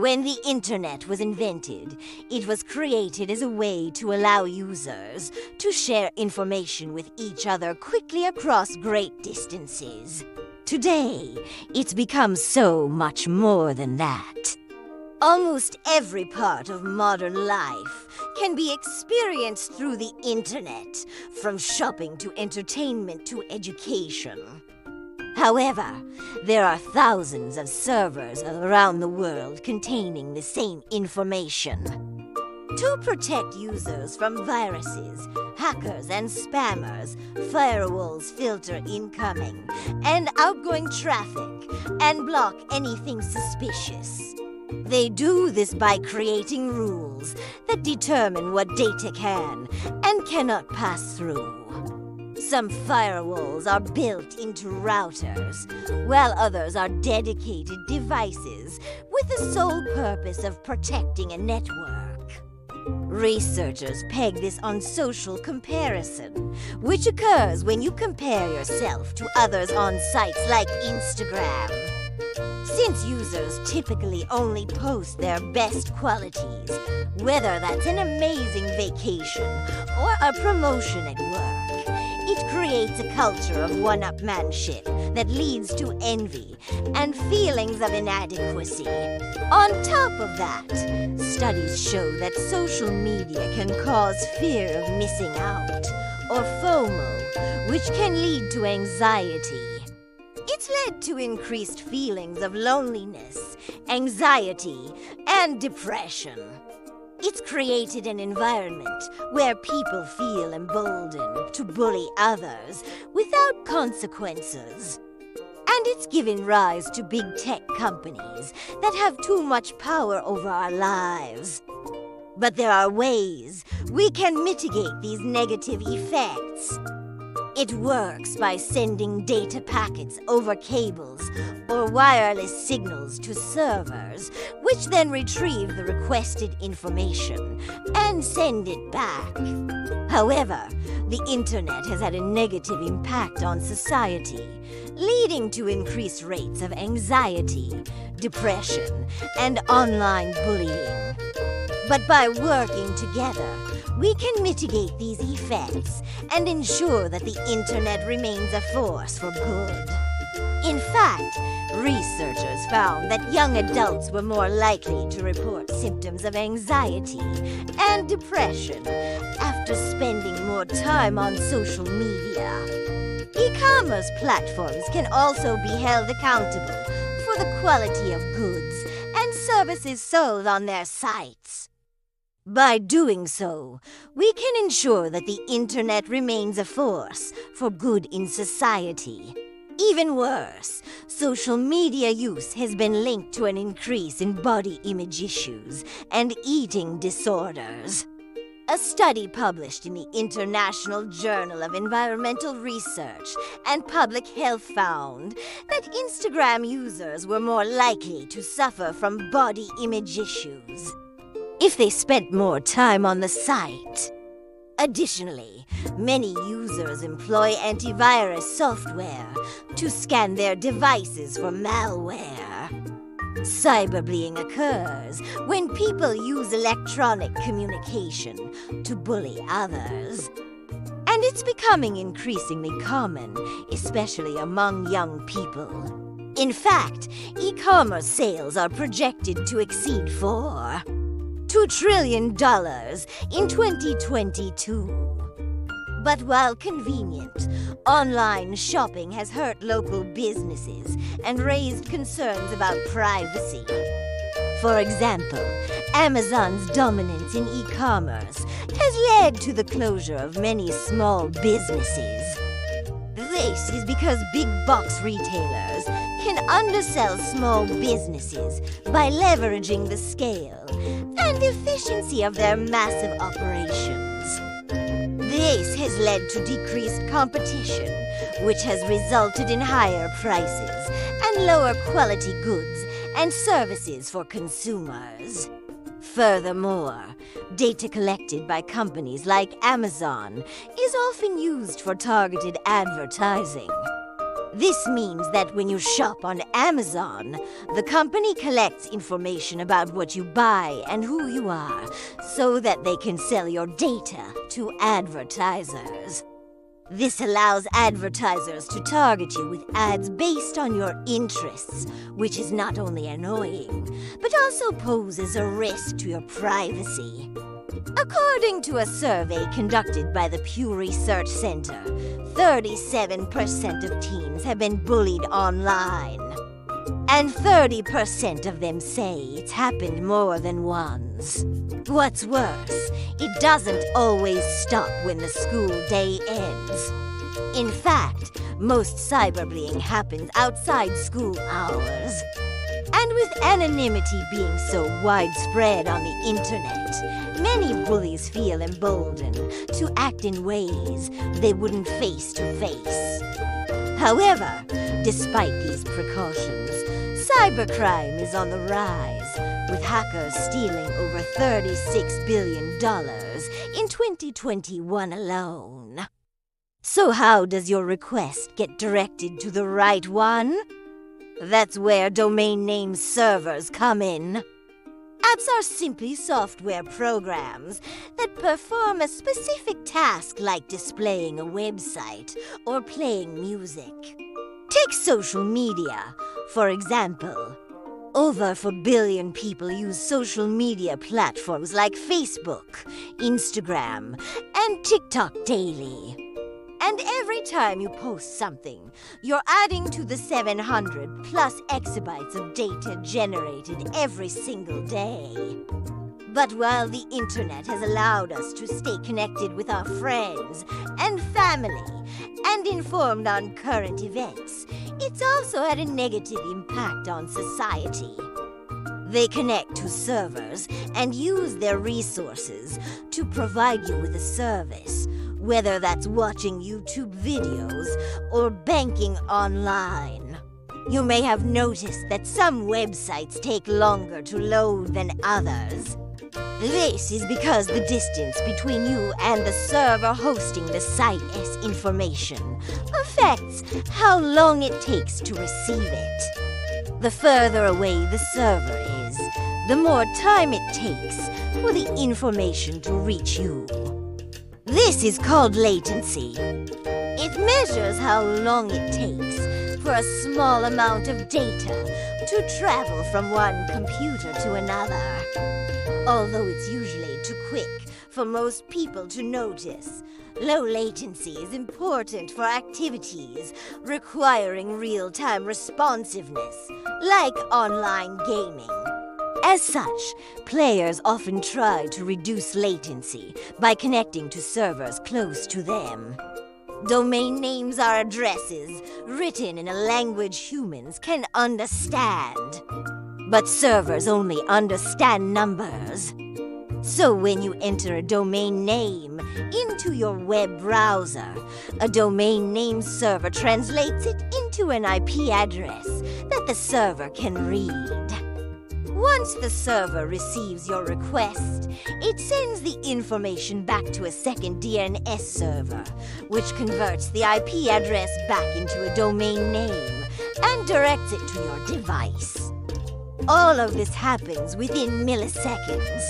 When the internet was invented, it was created as a way to allow users to share information with each other quickly across great distances. Today, it's become so much more than that. Almost every part of modern life can be experienced through the internet, from shopping to entertainment to education. However, there are thousands of servers around the world containing the same information. To protect users from viruses, hackers, and spammers, firewalls filter incoming and outgoing traffic and block anything suspicious. They do this by creating rules that determine what data can and cannot pass through. Some firewalls are built into routers, while others are dedicated devices with the sole purpose of protecting a network. Researchers peg this on social comparison, which occurs when you compare yourself to others on sites like Instagram. Since users typically only post their best qualities, whether that's an amazing vacation or a promotion at work, it creates a culture of one-upmanship that leads to envy and feelings of inadequacy. On top of that, studies show that social media can cause fear of missing out, or FOMO, which can lead to anxiety. It's led to increased feelings of loneliness, anxiety, and depression. It's created an environment where people feel emboldened to bully others without consequences. And it's given rise to big tech companies that have too much power over our lives. But there are ways we can mitigate these negative effects. It works by sending data packets over cables or wireless signals to servers, which then retrieve the requested information and send it back. However, the internet has had a negative impact on society, leading to increased rates of anxiety, depression, and online bullying. But by working together, we can mitigate these effects and ensure that the internet remains a force for good. In fact, researchers found that young adults were more likely to report symptoms of anxiety and depression after spending more time on social media. E-commerce platforms can also be held accountable for the quality of goods and services sold on their sites. By doing so, we can ensure that the internet remains a force for good in society. Even worse, social media use has been linked to an increase in body image issues and eating disorders. A study published in the International Journal of Environmental Research and Public Health found that Instagram users were more likely to suffer from body image issues if they spent more time on the site. Additionally, many users employ antivirus software to scan their devices for malware. Cyberbullying occurs when people use electronic communication to bully others. And it's becoming increasingly common, especially among young people. In fact, e-commerce sales are projected to exceed $2 trillion in 2022. But while convenient, online shopping has hurt local businesses and raised concerns about privacy. For example, Amazon's dominance in e-commerce has led to the closure of many small businesses. This is because big box retailers can undersell small businesses by leveraging the scale and efficiency of their massive operations. This has led to decreased competition, which has resulted in higher prices and lower quality goods and services for consumers. Furthermore, data collected by companies like Amazon is often used for targeted advertising. This means that when you shop on Amazon, the company collects information about what you buy and who you are, so that they can sell your data to advertisers. This allows advertisers to target you with ads based on your interests, which is not only annoying, but also poses a risk to your privacy. According to a survey conducted by the Pew Research Center, 37% of teens have been bullied online. And 30% of them say it's happened more than once. What's worse, it doesn't always stop when the school day ends. In fact, most cyberbullying happens outside school hours. And with anonymity being so widespread on the internet, many bullies feel emboldened to act in ways they wouldn't face to face. However, despite these precautions, cybercrime is on the rise, with hackers stealing over $36 billion in 2021 alone. So how does your request get directed to the right one? That's where domain name servers come in. Apps are simply software programs that perform a specific task like displaying a website or playing music. Take social media, for example. Over 4 billion people use social media platforms like Facebook, Instagram, and TikTok daily. And every time you post something, you're adding to the 700 plus exabytes of data generated every single day. But while the internet has allowed us to stay connected with our friends and family and informed on current events, it's also had a negative impact on society. They connect to servers and use their resources to provide you with a service, whether that's watching YouTube videos or banking online. You may have noticed that some websites take longer to load than others. This is because the distance between you and the server hosting the site's information affects how long it takes to receive it. The further away the server is, the more time it takes for the information to reach you. This is called latency. It measures how long it takes for a small amount of data to travel from one computer to another. Although it's usually too quick for most people to notice, low latency is important for activities requiring real-time responsiveness, like online gaming. As such, players often try to reduce latency by connecting to servers close to them. Domain names are addresses written in a language humans can understand. But servers only understand numbers. So when you enter a domain name into your web browser, a domain name server translates it into an IP address that the server can read. Once the server receives your request, it sends the information back to a second DNS server, which converts the IP address back into a domain name and directs it to your device. All of this happens within milliseconds,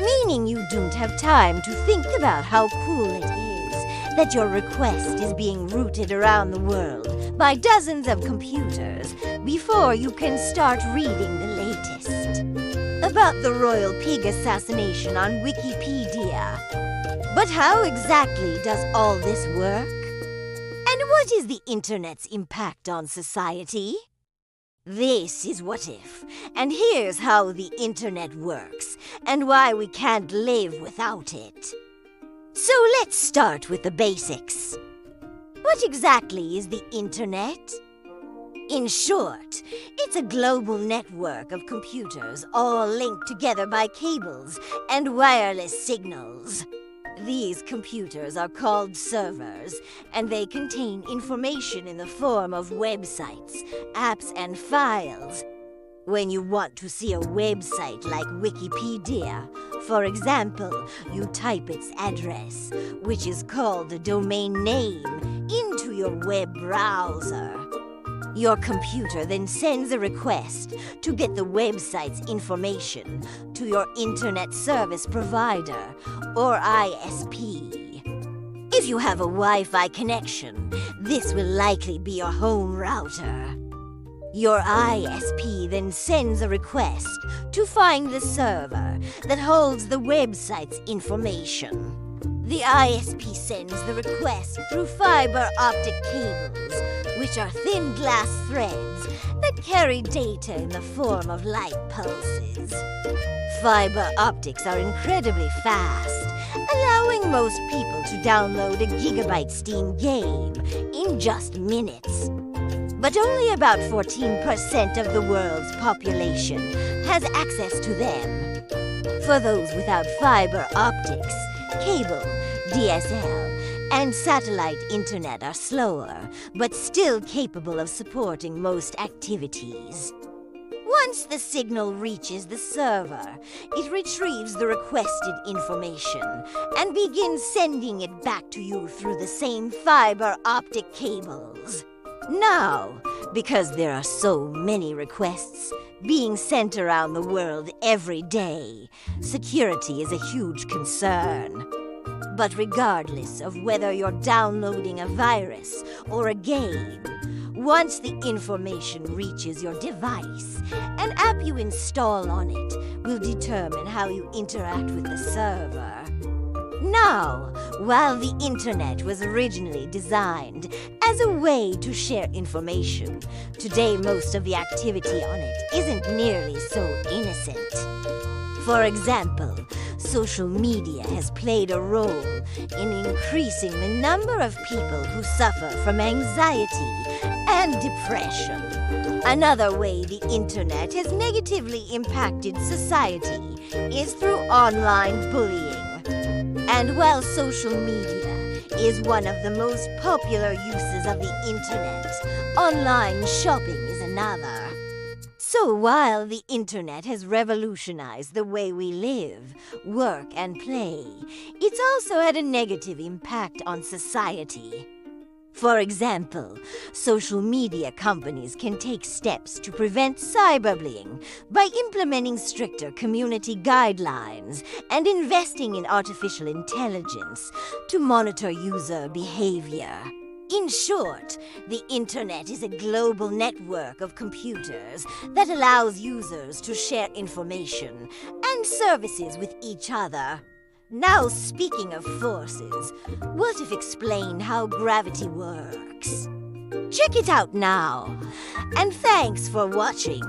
meaning you don't have time to think about how cool it is that your request is being routed around the world by dozens of computers before you can start reading the latest. About the royal pig assassination on Wikipedia. But how exactly does all this work? And what is the internet's impact on society? This is What If, and here's how the internet works, and why we can't live without it. So let's start with the basics. What exactly is the internet? In short, it's a global network of computers all linked together by cables and wireless signals. These computers are called servers, and they contain information in the form of websites, apps, and files. When you want to see a website like Wikipedia, for example, you type its address, which is called a domain name, into your web browser. Your computer then sends a request to get the website's information to your internet service provider, or ISP. If you have a Wi-Fi connection, this will likely be your home router. Your ISP then sends a request to find the server that holds the website's information. The ISP sends the request through fiber optic cables, which are thin glass threads that carry data in the form of light pulses. Fiber optics are incredibly fast, allowing most people to download a gigabyte Steam game in just minutes. But only about 14% of the world's population has access to them. For those without fiber optics, cable, DSL, and satellite internet are slower, but still capable of supporting most activities. Once the signal reaches the server, it retrieves the requested information and begins sending it back to you through the same fiber optic cables. Now, because there are so many requests being sent around the world every day, security is a huge concern. But regardless of whether you're downloading a virus or a game, once the information reaches your device, an app you install on it will determine how you interact with the server. Now, while the internet was originally designed as a way to share information, today most of the activity on it isn't nearly so innocent. For example, social media has played a role in increasing the number of people who suffer from anxiety and depression. Another way the internet has negatively impacted society is through online bullying. And while social media is one of the most popular uses of the internet, online shopping is another. So while the internet has revolutionized the way we live, work, and play, it's also had a negative impact on society. For example, social media companies can take steps to prevent cyberbullying by implementing stricter community guidelines and investing in artificial intelligence to monitor user behavior. In short, the internet is a global network of computers that allows users to share information and services with each other. Now, speaking of forces, what if explain how gravity works? Check it out now, and thanks for watching.